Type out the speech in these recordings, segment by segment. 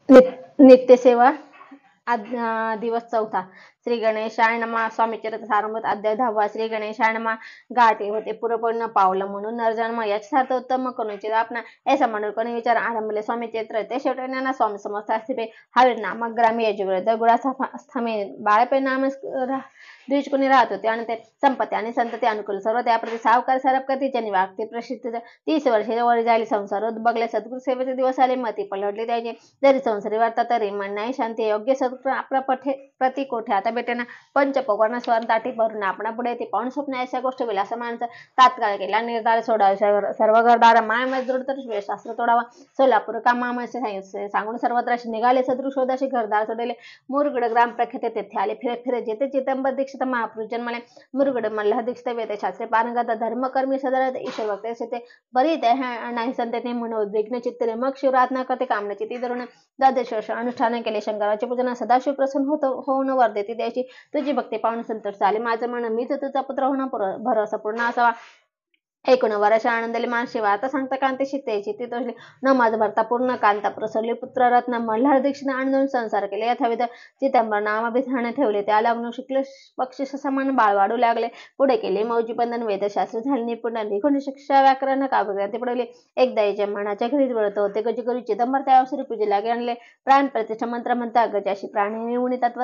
नित्यसेवा दिवस 4. श्री गणेशाय नमः. स्वामी चरित्र सारामृत अध्याय 10. श्री गणेशाय नमः. गाठी होते पूर्वपूर्ण पावलं म्हणून नरजन्म याच्यासार्थ उत्तम करूची आपणा ऐसा म्हणून कोणी विचार आरंभले स्वामी चरित्र ते शेवटी ज्ञाना स्वामी समस्त असते हवे नामक ग्रामी याजुग्र दगुडाचा स्थमे बाळपे नाम द्विज कोणी राहत होते आणि ते संपत्ती आणि संतती अनुकूल सर्व त्याप्रती सावकार सरपकती ज्यांनी वागते प्रसिद्ध 30 वर्षे वर झाली संसार बघले सद्गुरु सेवेचे दिवस आले मती पलटले त्याचे जरी संसारी वार्ता तरी मन नाही शांती योग्य सद्गुरु आपला प्रति कोठे आता भेटेना पंचपोकर्ण स्वर्ण ताटी भरून आपणा पुढे ते पाहून स्वप्न अशा गोष्ट विलास माणसं तात्काळ केला निर्धार सोडावा सर्व घरदार माय दृढ तर शास्त्र तोडावा सोलापूर कामामध्ये सांगून सर्वत्र निघाले सद्गुरु शोधाशी घरदार सोडले मुरगड ग्राम प्रख्यात तेथे आले फिरे फिरे जेथे चिदंबर दीक्षित महापुरुष जन्मले मुरगड मल्हार दीक्षित वेदशास्त्रे पारंगत धर्मकर्मी सदर ईश्वर वक्ते ते बरी नाही संतते म्हणून उद्विग्न चित्तले मग शिवरात्ना करते कामनाची ती धरून द्वादश वर्ष अनुष्ठान केले शंकराचे पूजन सदाशिव प्रसन्न होऊन वर देते द्यायची तुझी भक्ती पाहून संतोष झाले माझं म्हण मीच तुझा पुत्र होणं भरोसा पूर्ण असावा 19 वर्ष आनंदले मानशी आता सांगता कांती शित्याची ती तोषली न माझा भरता पूर्ण कांता प्रसरली पुत्र रत्न मल्हार दीक्षित आणून संसार केले यथाविध चिदंबर नामाभिधान ठेवले त्या लागून शिकले बक्षिस समान बाळ वाढू लागले पुढे केले मौजी बंधन वेदशास्त्र झाले निपुण निखुण शिक्षा व्याकरण काव्यग्रंथी पडले एकदा याच्या मनाच्या घरीच वळत होते गजी करू चिदंबर त्या श्री पूजेला आणले प्राण प्रतिष्ठा मंत्र म्हणता गजाशी प्राणी निवणी तत्व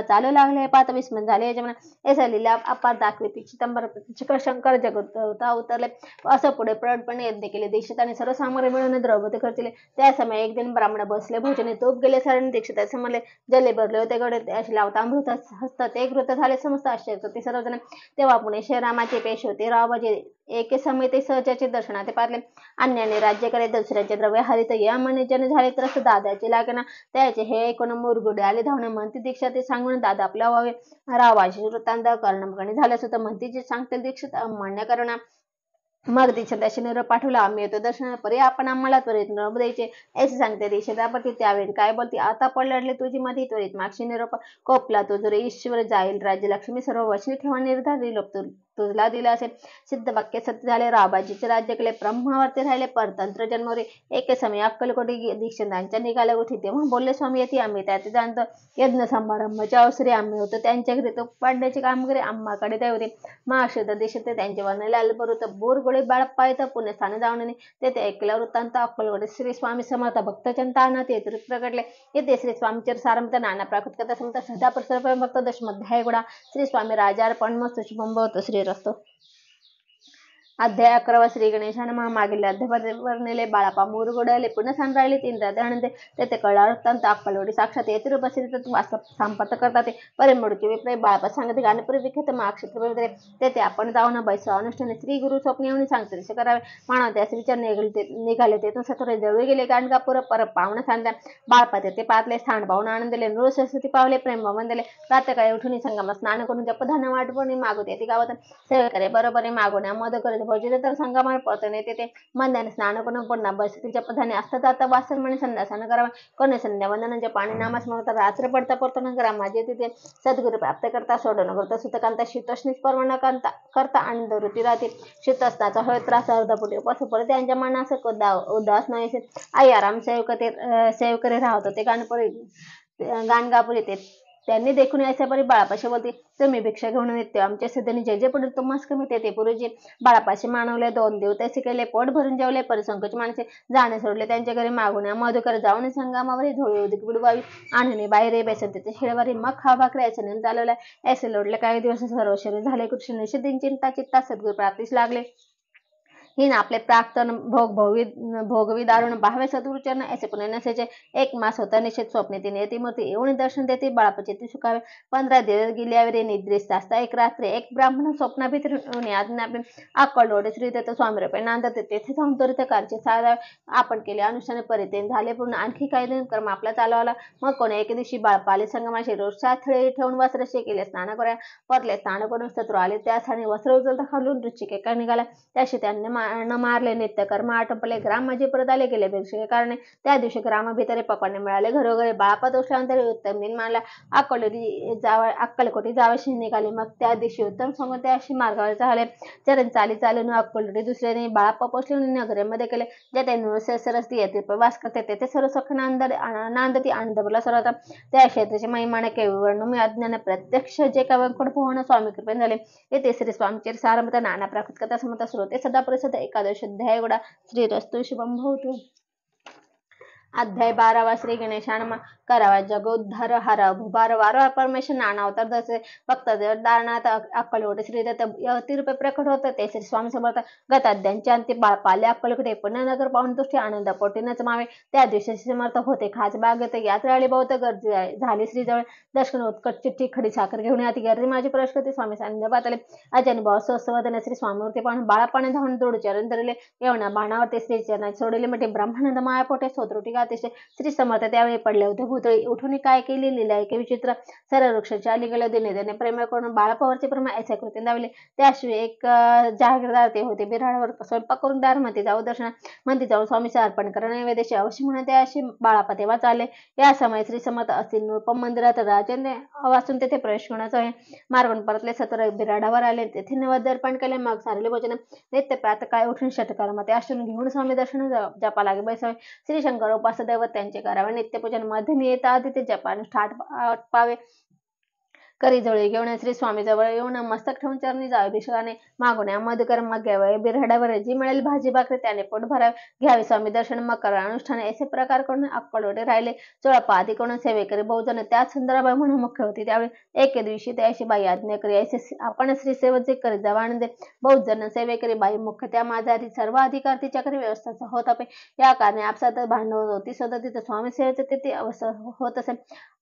चालू लागले पात विस्मन झाले याच्या मनात ऐसा लिला अपार दाखवी चिदंबर प्रतिष्ठा शंकर जगत उतरले असं पुढे प्रौढपणे यज्ञ केले दीक्षित आणि सर्व सामग्री मिळून द्रौपदी खर्चले त्या समय एक दिन ब्राह्मण बसले भोजने तूप गेले सरण दीक्षित असे म्हणले जले भरले होते गडे असे लावता अमृत हसतात एक वृत्त झाले समस्त आश्चर्य ते सर्वजण तेव्हा पुणे श्रीरामाचे पेश होते रावबाजी एके समय ते सहजाचे दर्शनात पारले अन्याने राज्य करे दुसऱ्याचे द्रव्य हरित या मने जन झाले त्रस्त दादाचे लागना त्याचे हे ऐकून मुरगुडे आले धावणे म्हणती दीक्षा ते सांगून दादा आपल्या व्हावे रावाची वृत्तांत कर्णमगणी झालं होतं म्हणती जे सांगतील दीक्षित मान्य करणा मग दीक्षिताशी निरोप पाठवला आम्ही येतो दर्शनापरी आपण आम्हाला त्वरित निरोप द्यायचे असे सांगते दीक्षितापती त्यावेळी काय बोलते आता पडले तुझी मध्ये त्वरित मागशी निरोप कोपला तुझे ईश्वर जाईल राज्यलक्ष्मी सर्व वचनी ठेवा निर्धार लोक तुझला दिला असेल सिद्ध वाक्य सत्य झाले राबाजीचे राज्य केले ब्रह्मावरती राहिले परतंत्र जन्मोरे एके समय अक्कलकोटी दीक्षितांच्या निघाल्या उठी तेव्हा बोलले स्वामी येते आम्ही त्यात जाणतो यज्ञ समारंभाच्या अवसरी आम्ही होतो त्यांच्या घरी तो पाडण्याची कामगिरी आम्हाकडे त्या होते महाशुद्ध दीक्षित त्यांचे वर्णले आलबरुत बोरगोळी बाळप्पा येतं पुण्यस्थान जाऊन तेथे ऐकला वृत्तांत अक्कलकोटी श्री स्वामी समर्थ भक्तचंताना ते प्रकटले येथे श्री स्वामीचर सारमत नाना प्राकृत कथा समता सदा प्रसर भक्त दशमध्याय गुणा श्री स्वामी राजार्पण मस्त शुभम भवतो श्री रस्तो अध्याय 11 श्री गणेशान मागील अध्याय वर्णिले बाळापा मुरगोडले पुन्हा सांगायले 3 राधानंदे तेथे कळा वृत्तांत अक्कलकोटी साक्षात येते उपस्थित संपत करतात परिमूळची विप्रय बाळापा सांगते गाणपुरी विख्यात महाक्षेत्र तेथे आपण जाऊन बैसवा अनुष्ठान श्री गुरु स्वप्न येऊन सांगते तसे करावे मानव त्यास विचार निघाले तेथून सत्वरे जळू गेले गाणगापूर परत पाहुणा सांगल्या बाळपा तेथे पातले स्थान पाहून आनंदले नृ सरस्वती पावले प्रेम वंदले प्रातकाळी उठून संगम स्नान करून जपधान वाटवून मागवते येते गावात सेवेकरे बरोबर मागवण्या मद करत भोजन तर संगमावर परतणे तेथे मंदाने स्नान करून पुन्हा बसतील जपधाने असतात आता वासन म्हणे संध्यासन करावा कोणी संध्या वंदनांचे पाणी नामास म्हणता रात्र पडता परतून करा माझे तिथे सद्गुरु प्राप्त करता सोडून करता सुतकांता शीतोष्णीच परवण करता आनंद वृत्ती राहते शीतस्ताचा होय त्रास अर्धपुटी पशु परत त्यांच्या मनास उदास नाही आई आराम सेवकरे राहत होते गाणगापुरी ते त्यांनी देखून याच्या परी बाळापाशी बोलते तुम्ही भिक्षा घेऊन येते आमच्या सिद्धनी जे जे पडेल तुम्हाला कमी ते पुरुजी बाळापाशी मानवले 2 दिवस तसे केले पोट भरून जेवले परिसंकोच माणसे जाणे सोडले त्यांच्या घरी मागून मधुकर जाऊन संगमावरी धोळी उदिक बुडवावी आणि बाहेर बेसन तिथे शेळवारी मग खावा भाकरी याचे चालवला ऐसे लोडले काही दिवस सर्व शरीर झाले कृष्ण निषेधीन चिंता सद्गुरु प्राप्तीस लागले हिन आपले प्राक्तन भोगवी दारुण भावे सद्गुरुचरण ऐसे पुणे नसेचे 1 मास होता निषेध स्वप्ने ती नेती मूर्ती येऊन दर्शन देते बाळापाचे ती सुखावे 15 दिवस गेल्यावर निद्रिस्त असता एक रात्री एक ब्राह्मण स्वप्नाभित आज्ञा अक्कलकोटी श्री दत्त स्वामी रुपये नांदते तेथे जाऊन त्वरित कार्य साधावे आपण केले अनुष्ठान परितेन झाले पूर्ण आणखी काही दिन कर्म आपला चालवला मग कोणी एक दिवशी बाळपाले संगमाशी रोज साथळे ठेवून वस्त्रशे केले स्नान करा परले स्नान करून शत्रू आले त्यासाठी वस्त्र उचलता खालून रुचिके निघाला त्याशी त्यांनी न मारले नित्यकर्म आटोपले ग्राम माझे परत आले गेले भिक्षुके कारणे त्या दिवशी ग्रामभितरे पकडणे मिळाले घरोघरी बाळापा दोषल्यानंतर उत्तम दिन मानला अक्कलकोटी जावयाशी निघाले मग त्या दिवशी उत्तम समोर अशी मार्गावर झाले चरण चाली चालून अक्कलकोटी दुसऱ्याने बाळापा पोचले नगरीमध्ये केले जे ते सरस्ती येथे प्रवास करते तेथे सर्व सुख नांदती आनंद बोला सर्व त्या क्षेत्राची महिमाने केवळ मी अज्ञान प्रत्यक्ष जे कव्यांकडे पोहणं स्वामी कृपेने झाले येथे श्री स्वामीचे सारमत नाना प्राकृत कथा समत श्रोते सदा परिसद एकादश अध्याय गोडा श्री रस्तु शुभम भवतु। अध्याय 12 श्री गणेशानमा करावा जगोद्धार हरा भुभार वारंवार परमेश्वर नाना अवतार दसे भक्त दारनाथ अक्कलकोटे श्री दत्त तीर्पे प्रकट होत ते श्री स्वामी समर्थ गताद्यांचे अंती पाले अक्कलकोटे पुण्यनगर पाहून तुष्टी आनंद पोटीनच मावे त्या दिवशी समर्थ होते खास बागेत यात्रा बहुत गर्दी झाली श्रीजवळ दर्शन उत्कट चिठ्ठी खडी साखर घेऊन आती गर्दी माझी प्रश्न स्वामी सानिध्य पातले अजन भाव स्वस्वदने श्री स्वामीवरती पाहून बाळापाने धावून दृढ चरण धरले येवना बाणावरती श्री चरण सोडले म्हणजे ब्रह्मानंद माया पोटे सोत्रुटी अतिशय श्री समर्थ त्यावेळी पडले होते भूतळी उठून काय केली लिहिला की विचित्र सरळ वृक्षाच्या अलीकडे देणे प्रेम करून बाळापावरचे प्रेम ऐसा कृती दावले त्याशिवाय एक जागीरदार ते होते बिराडावर स्वयंपाक करून दार मध्ये जाऊ दर्शन मंदी जाऊन स्वामीचे अर्पण करा नैवेद्याचे अवश्य म्हणून त्या अशी बाळापा तेव्हा चालले या समय श्री समर्थ असतील रूपम मंदिरात राजेंद्र वाचून तेथे प्रवेश करण्याचा मार्गून परतले सत्र बिराडावर आले तेथे नैवेद्य अर्पण केले मग सारले भोजन नित्य प्रातः काय उठून षटकर्म ते असून घेऊन स्वामी दर्शन जपा लागे बैसावे श्री शंकर उपास दैवत त्यांचे करावे नित्यपूजन मध्ये येता आधी ते जपान ठाट पावे करी जवळ घेऊन श्री स्वामी जवळ येऊन मस्तक ठेवून चरणी जावे भिषकाने मागुण्या मधुकर्म घ्यावे बिरहडावर जी मिळेल भाजी भाकरी त्याने पोट भरावे घ्यावे स्वामी दर्शन मग करा अनुष्ठान असे प्रकार करून अक्कलकोटे राहिले चोळपा आधी करून सेवेकरी बहुजन त्याच सुंदराबाई म्हणून मुख्य होती त्यावेळी एके दिवशी त्याशी बाई आज्ञा करी असे आपण श्री सेवचे करी जवान दे बहुजन सेवेकरी बाई मुख्य त्या माझा आधी सर्व अधिकार तिच्याकडे व्यवस्था होत असे या कारणे आपसात भांडवल होती सदा तिथे स्वामी सेवेचे तिथे अवस्था होत असे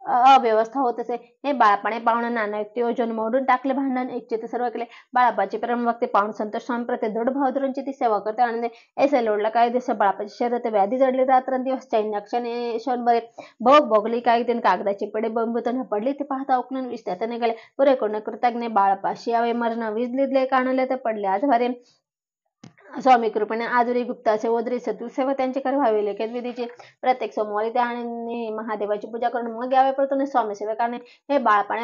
अव्यवस्था होत असे हे बाळापणे पाहुणं नाना व्यक्ती योजन मोडून टाकले भांडण एकचित सर्व केले बाळापाची प्रेमभक्ती पाहून संतोष स्वामी प्रति दृढ भाव धरूनची ती सेवा करते आनंद ऐसे लोडला काही दिवस बाळापाची शरीरात व्याधी जडली रात्रंदिवस चैन्याक्षणे क्षणभरे भोग भोगली काही दिन कागदाची पडे बंबूतन पडली ते पाहता उकलून विस्त्यात निघाले पुरे कोण कृतज्ञ बाळापाशी यावे मरण विजलिदले काणले तर पडले आज भारे स्वामी कृपेने आजुरी गुप्ताचे ओदरी सतू सेवा त्यांच्याकडे व्हावी लेखित विधीची प्रत्येक सोमवारी त्याने महादेवाची पूजा करून मग यावे परतून स्वामी सेवकाने हे बाळापाने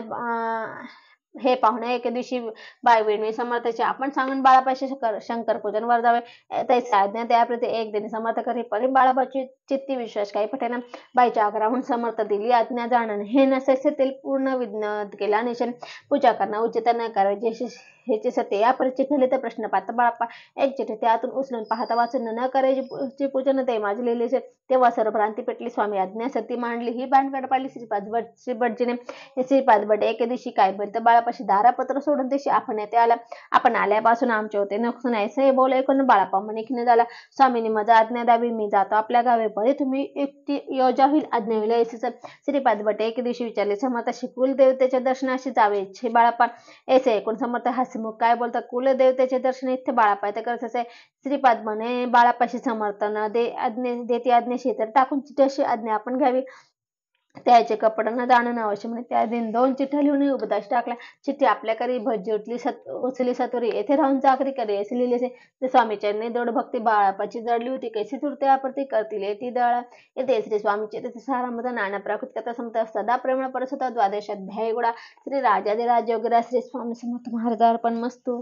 हे पाहुणे एके दिवशी बाई वेणवी समर्थाचे आपण सांगून बाळापाशी शंकर पूजन वर जावे त्याची आज्ञा त्याप्रती एक दिन समर्थ करी परी बाळापाची चित्ती विश्वास काही पटेना बाईच्या आग्रहाहून समर्थ दिली आज्ञा जाणून हे नसेल ते पूर्ण विघ्न केला निशन पूजा करणं उचित न करायचे ह्याचे सत्य या परिचित झाले तर प्रश्न पाहता बाळाप्पा एक चिठ्ठी त्यातून उचलून पाहता वाचून न करायची पूजन ते माझे लिहिलेचे तेव्हा सर्व भ्रांती पेटली स्वामी आज्ञा सती मांडली ही भानगड पाडली श्रीपादजीने श्रीपादभट एके दिवशी काय बनतं बाळापाशी दारापत्र सोडून दिवशी आपण येते आला आपण आल्यापासून आमचे होते नक्सून ऐसे बोल ऐकून बाळाप्पा म्हणे की झाला स्वामीने माझा आज्ञा द्यावी मी जातो आपल्या गावी बरे तुम्ही एकटी योजा होईल आज्ञा होईल ऐसे श्रीपादभट एके दिवशी विचारले समर्थ कुलदेवतेच्या दर्शनाशी जावे इच्छे बाळाप्पा ऐसे ऐकून समर्थ हसमुख काय बोलतात कुलदेवतेचे दर्शन इथे बाळाप्पा ते करत असे श्रीपाद म्हणे बाळापाशी समर्थन देते आज्ञेशी तर टाकून चिठ्ठी आज्ञा आपण घ्यावी त्याचे कपड न जाणून अवश्य म्हणे त्या दिन 2 चिठ्ठ्या लिहून उपदास टाकला चिठ्ठी आपल्याकडे भज्जी उचली सतोरी येथे राहून चाकरी करे असे लिहिले ते स्वामीचरणी दृढ भक्ती बाळापाची जडली होती कैसी तृतीयाप्रती करतील ती दळ येते श्री स्वामीचे त्याचे सारामत नाना प्राकृत कथा समत सदा प्रेम परसता द्वादश अध्याय गुडा श्री राजाधिराज योगीराज श्री स्वामी समर्थ महाराज अर्पण मस्तू।